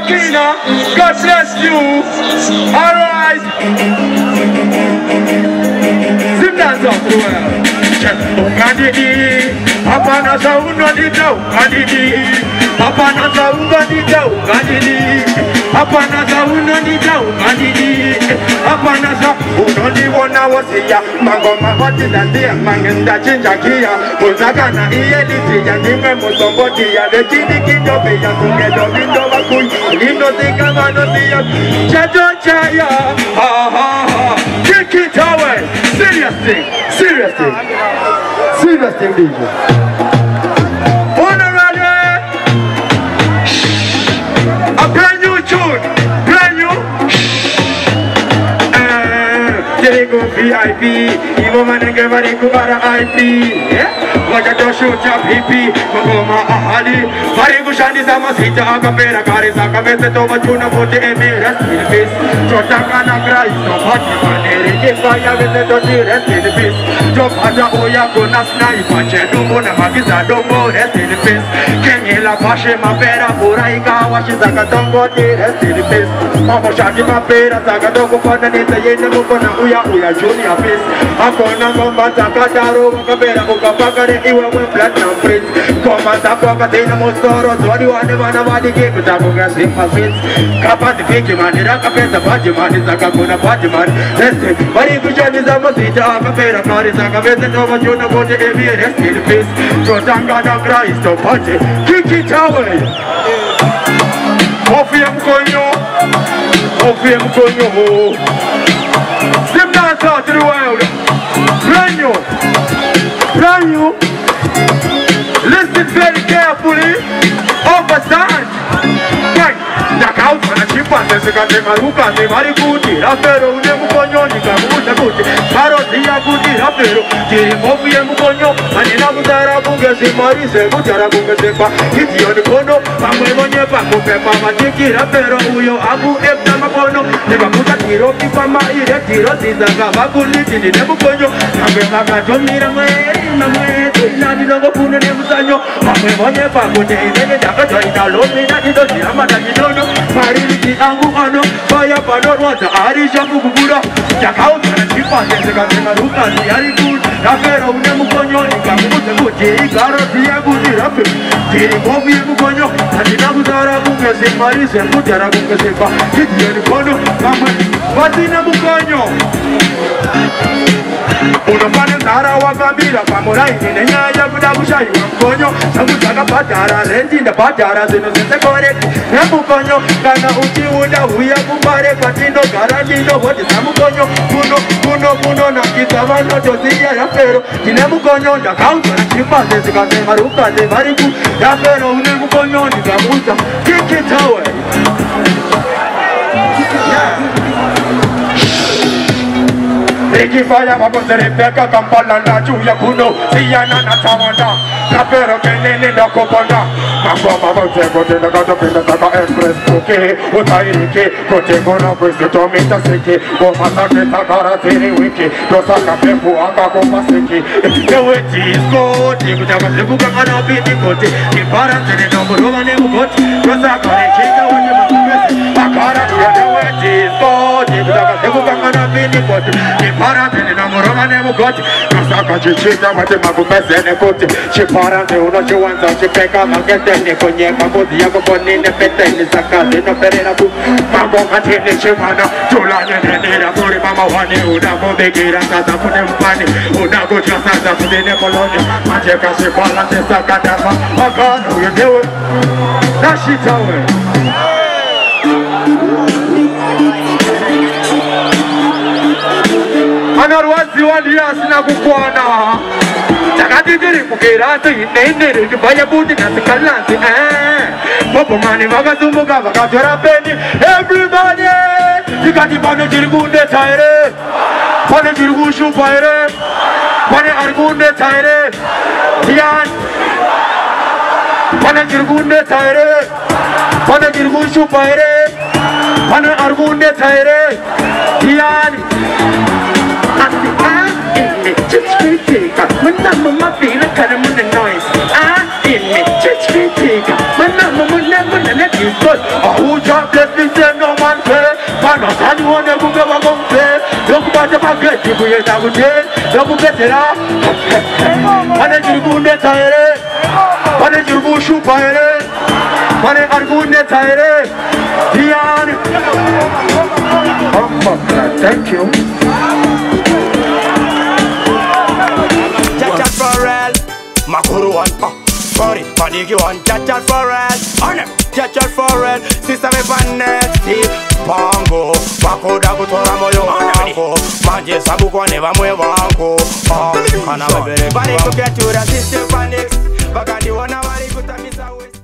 Sakina, God bless you. Alright. Sing that song to her. Ungandidi, apana sa unodita, ungandidi, apana sa unodita, ungandidi, apana sa unodita, ungandidi, apana sa unodiwona wasiya, mangoma watida dia, mangenda chinjakia, muzagana iyediti ya nime musombotia, lechini kidobe ya kungedo vindo wakui, lindo tika manotia, chato chaya, ha ha ha, kick it away, serious thing, serious thing. Serious thing, DJ. Honorary, a brand new tune, brand new. Go VIP, Ivo Manenge Variku Bara IP. Like a Joshua Hippie, Magoma Ahali, Variku Shani Samasita, Akapera, Karisa, Kabeta, Tomatuna, Pote, Emir, rest in peace. Jotaka Christ, no party, Maneri, if I have the Dodi, rest in peace. Jopata Oya, Gonasna, Pacheco, Mona Magisa, Domo, rest in peace. Kengela Pashe, Mapera, Puraika, Washizaka, Dongo, rest in peace. Mama Shaki, Mapera, Zagadogo, Pananita, Yenamukona, Uya, Junior face. Akona Mamba, Zakataro, Kabera, Ukapakare, Iwa, Platinum Prince. Commander Cocatina Mostoro, 21 Navadi gave the Taboga Simpa Fins. Kapat the Fiki Man, Rakapeta Bajiman, Zakakuna Bajiman. That's it. But if you join the Zamasita, Akapera, Marisakaveta, Nova Juna, go to every rest in the face. Jotanga Christ, to party. Kick it away. Ofiam Konyo, Ofiam Konyo. Sing that out to the world. Brand new. Brand new. Listen very carefully. Overstand. Right. The couch and the chimpanzees got the Maruka, the Marikuti, Rafero, Nemukonyo, Nikamuta Kuti, Parotia Kuti, Rafero, Jimofi and Mukonyo, and in Abutara Bungas in Maris, Butara Bungasepa, Kitty on the Kono, Pamuemonia, Pamupepa, Matiki, Rafero, Uyo, Abu Ebtamakono, Nebamuta Tiro, Pipama, Tiro, Tizaga, Liti, Nemukonyo, Abeka, Tomira, Nadi, Nemusanyo, Pamuemonia, Pamuta, Jaka, Lomina, Yamada, Mariti Angu Ano, Fire Pano, Water, Arisha Bukura, Jakau, Chipa, Jessica, Luka, Yari Good, Rafero, Nemukonyo, Kamuta, Garo, Tiago, Rafi, Tiri, Mukonyo, and Nabutara Bukas, Maris, and Mutara Bukasepa, Kitty, Kono, Patina Mukonyo. Unofanya Sara Wakamira, Pamorai, Nenya, Budabusha, Konyo, Samutaka Patara, Rendi, the Patara, Zinose correct, Namukonyo, Kana Uchi, Uya, Kumbare, Patino, Garantino, what is Namukonyo, Puno, Nakitavano, Josia, Rafero, Tinamukonyo, the counter, Chipa, the Maruka, the Mariku, Rafero, Namukonyo, the Gamuta, kick it away. Ricky Fire, Mabos, Rebecca, Kampala, Julia Kuno, Siana, Natawanda, Capero, Kenene, Nakopanda, Mamba, Tego, the Gata, Empress, okay, Utairiki, Kotegona, Presto, Mita City, Gopasaki, Takara, Tiri Wiki, Tosaka, Pepu, Aka, Masiki, the witch is good, you could have a Lugana, Biti, the parents, and the number of them got, Rosaka, Akara, the witch is good, you could have a Lugana, Biti, Para the number of them got Kasaka Chita, what the Magumes and a coat. She para the Uno Juans, she pick up and get the Niconia, Mago, in the Petan, Saka, in the Perena, Mago, Matini, Chimana, Tulana, and Puri Mama, one who never begin as a put them funny, who now go just as a put in the Polonia, Magica, she balance the Sakatama, oh God, who you do it? That's she tower. Anarwazi waliasi na kukwana Chakatitiri kukirasi Nendiri kibaya buti na sikalansi Popo mani wakazumbuka wakajora peni Everybody Tikati pane jirgunde chaire Pane jirgushu paire Pane argunde chaire Diyan Pane jirgunde chaire Pane jirgushu paire Pane argunde chaire Diyan Just critique, my number my feel like kind of the noise. In me, just critique, my number never let you go. Oh, job Bata paketi kuyenda kute Dokupetera Mane jirgunde taere Mane jirgu shupaere Mane argunde taere Diyan Thank you Chat for real Makuru one sorry, Panigi one chat for real Chat for real Sister me panesti Pango Wako da kutora moyo wako Manje sabu kwa neva mwe wako Kana webere Bari kuketura sister panics Bagandi wana wari kutamisa wesi